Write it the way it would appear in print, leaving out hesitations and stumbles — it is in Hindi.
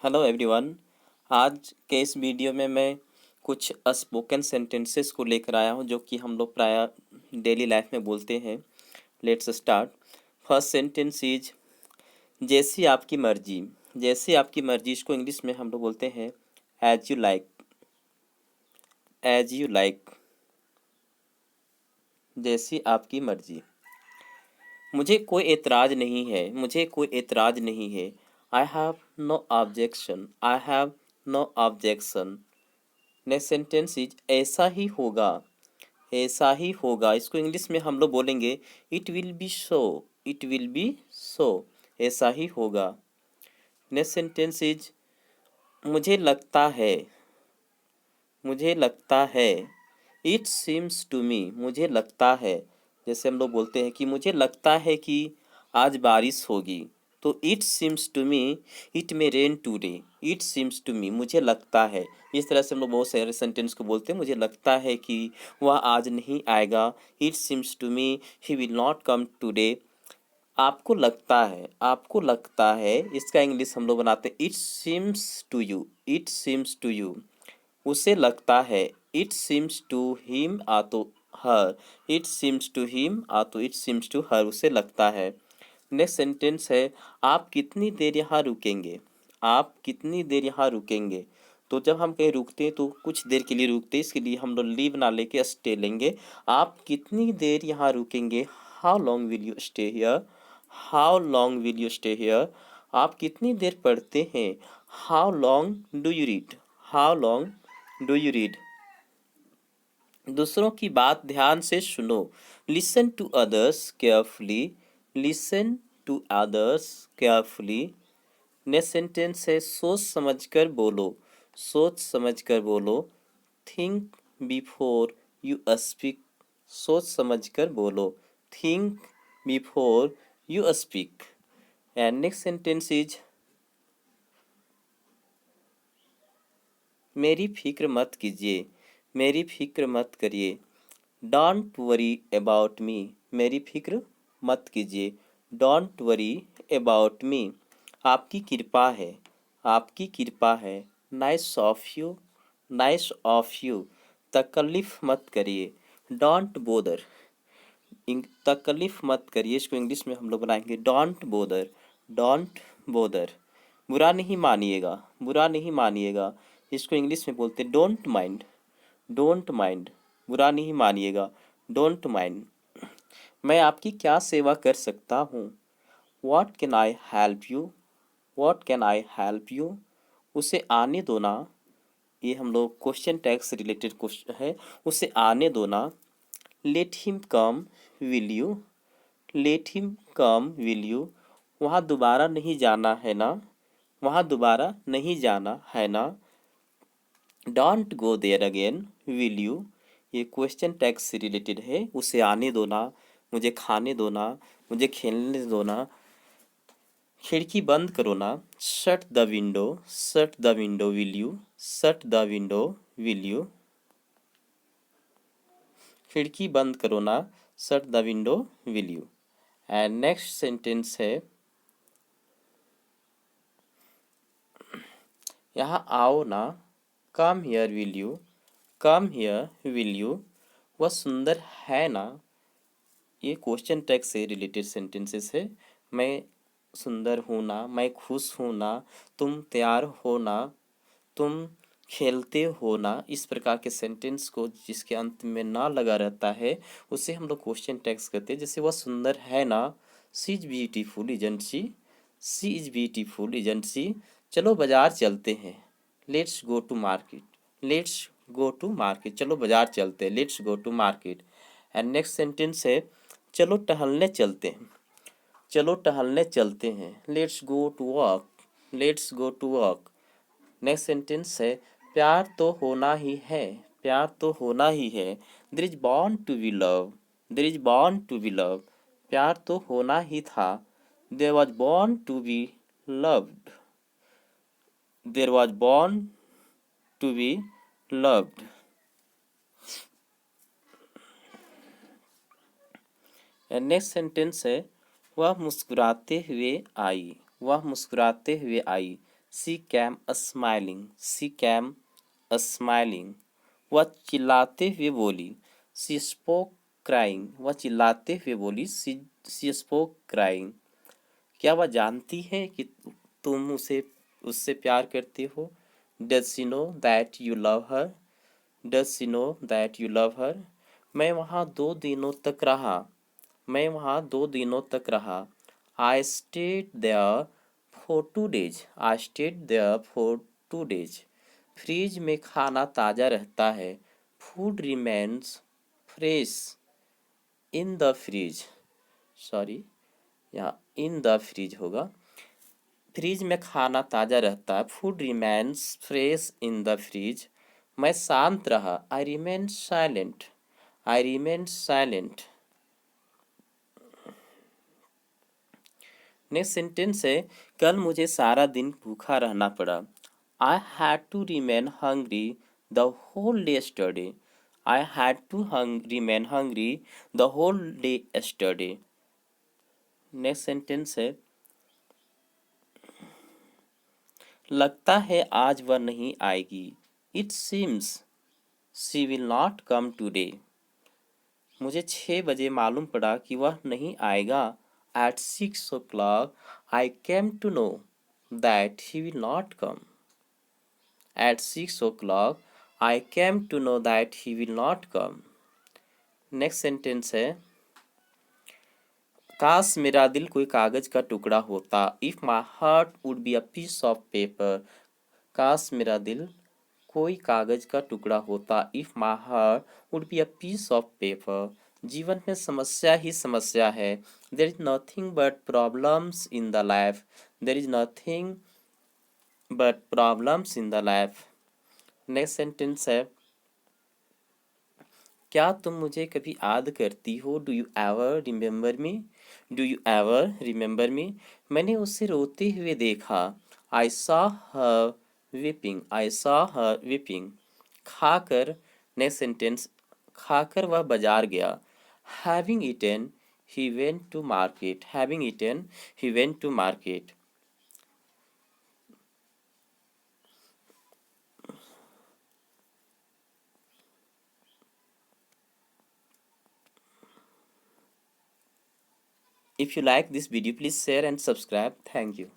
Hello everyone. आज के इस वीडियो में मैं कुछ स्पोकन सेंटेंसेस को लेकर आया हूं जो कि हम लोग प्राय डेली लाइफ में बोलते हैं। Let's start. First sentence is जैसी आपकी मर्जी। जैसी आपकी मर्जी, इसको इंग्लिश में हम लोग बोलते हैं as you like. As you like, जैसी आपकी मर्जी। मुझे कोई एतराज़ नहीं है, मुझे कोई एतराज़ नहीं है। I have no objection, I have no objection. Next sentence is ऐसा ही होगा। ऐसा ही होगा, इसको इंग्लिश में हम लोग बोलेंगे it will be so. It will be so, ऐसा ही होगा। नेक्स्ट सेंटेंस इज मुझे लगता है। मुझे लगता है, इट सीम्स टू मी। मुझे लगता है, जैसे हम लोग बोलते हैं कि मुझे लगता है कि आज बारिश होगी, तो it seems to me it may rain today. It seems to me, मुझे लगता है। इस तरह से हम लोग बहुत सारे सेंटेंस को बोलते हैं। मुझे लगता है कि वह आज नहीं आएगा। It seems to me he will not come today. आपको लगता है, आपको लगता है, इसका इंग्लिश हम लोग बनाते हैं it seems to you. It seems to you, उसे लगता है। It seems to him or to her. It seems to him or to it seems to her, उसे लगता है। नेक्स्ट सेंटेंस है आप कितनी देर यहाँ रुकेंगे। आप कितनी देर यहाँ रुकेंगे, तो जब हम कहीं रुकते हैं तो कुछ देर के लिए रुकते हैं, इसके लिए हम लोग लीव ना लेके स्टे लेंगे। आप कितनी देर यहाँ रुकेंगे, how long will you stay here. How long will you stay here. आप कितनी देर पढ़ते हैं, how long do you read. How long do you read. दूसरों की बात ध्यान से सुनो। Listen to others carefully. Listen to others carefully. Next sentence है सोच समझकर बोलो। सोच समझकर बोलो। Think before you speak. सोच समझकर बोलो। Think before you speak. And next sentence is मेरी फिक्र मत कीजिए। मेरी फिक्र मत करिए। Don't worry about me. मेरी फिक्र मत कीजिए। Don't worry about me. आपकी कृपा है। आपकी कृपा है। Nice of you. Nice of you. तकलीफ मत करिए। Don't bother. तकलीफ मत करिए, इसको इंग्लिश में हम लोग बनाएंगे डोंट बोदर। डोंट बोदर, बुरा नहीं मानिएगा। बुरा नहीं मानिएगा, इसको इंग्लिश में बोलते हैं डोंट माइंड। डोंट माइंड, बुरा नहीं मानिएगा। Don't mind. मैं आपकी क्या सेवा कर सकता हूँ। What can I help you. What can I help you. उसे आने दो ना। ये हम लोग क्वेश्चन टैग से रिलेटेड क्वेश्चन है। उसे आने दो ना। Let him come will you. Let him come will you. वहाँ दोबारा नहीं जाना है ना। वहाँ दोबारा नहीं जाना है ना। Don't go there again will you. ये क्वेश्चन टैग से रिलेटेड है। उसे आने दो ना। मुझे खाने दो ना। मुझे खेलने दो ना। खिड़की बंद करो ना। Shut the window. Shut the window will you. Shut the window will you. खिड़की बंद करो ना। Shut the window will you. And next sentence है यहाँ आओ ना। Come here will you. Come here will you. वह सुंदर है ना। ये क्वेश्चन टैग से रिलेटेड सेंटेंसेस है। मैं सुंदर हूँ ना। मैं खुश हूँ ना। तुम तैयार हो ना। तुम खेलते हो ना। इस प्रकार के सेंटेंस को जिसके अंत में ना लगा रहता है उसे हम लोग क्वेश्चन टैग्स कहते हैं। जैसे वह सुंदर है ना। She is beautiful isn't she. She is beautiful isn't she. चलो बाजार चलते हैं। Let's go to market. Let's go to market, चलो बाजार चलते हैं। Let's go to market. And next sentence है चलो टहलने चलते हैं। चलो टहलने चलते हैं। Let's go to walk. Let's go to walk. Next sentence है प्यार तो होना ही है। प्यार तो होना ही है। There is born to be love. There is born to be love. प्यार तो होना ही था। There was born to be loved. There was born to be loved. Next sentence है वह मुस्कुराते हुए आई। वह मुस्कुराते हुए आई। She came a smiling, she came a smiling. वह चिल्लाते हुए बोली, शी स्पोक क्राइंग, वह चिल्लाते हुए बोली, शी स्पोक क्राइंग। क्या वह जानती है कि तुम उसे उससे प्यार करते हो? Does she know that you love her, does she know that you love हर। मैं वहाँ 2 दिनों तक रहा, मैं वहाँ 2 दिनों तक रहा। I stayed there for 2 days, I stayed there for 2 days. Fridge में खाना ताज़ा रहता है, food remains fresh in the fridge, sorry यहाँ इन द फ्रिज होगा। फ्रिज में खाना ताज़ा रहता है, food remains fresh in the fridge. मैं शांत रहा, I remain silent, I remain silent. Next sentence है, कल मुझे सारा दिन भूखा रहना पड़ा। I had to remain hungry the whole day yesterday, I had to remain hungry the whole day yesterday। Next sentence है, लगता है आज वह नहीं आएगी। It seems she will not come today. मुझे 6 बजे मालूम पड़ा कि वह नहीं आएगा। At 6 o'clock I came to know that he will not come. At 6 o'clock I came to know that he will not come. Next sentence है, काश मेरा दिल कोई कागज का टुकड़ा होता। If my heart would be a piece of paper, काश मेरा दिल कोई कागज का टुकड़ा होता। If my heart would be a piece of paper. जीवन में समस्या ही समस्या है। There is nothing but problems in the life, there is nothing but problems in the life. Next sentence है, क्या तुम मुझे कभी याद करती हो? Do you ever remember me, do you ever remember मी। मैंने उसे रोते हुए देखा। I saw her weeping, I saw her weeping. खाकर, नेक्स्ट सेंटेंस, खाकर वह बाजार गया। Having eaten he went to market, having eaten he went to market. If you like this video, please share and subscribe. Thank you.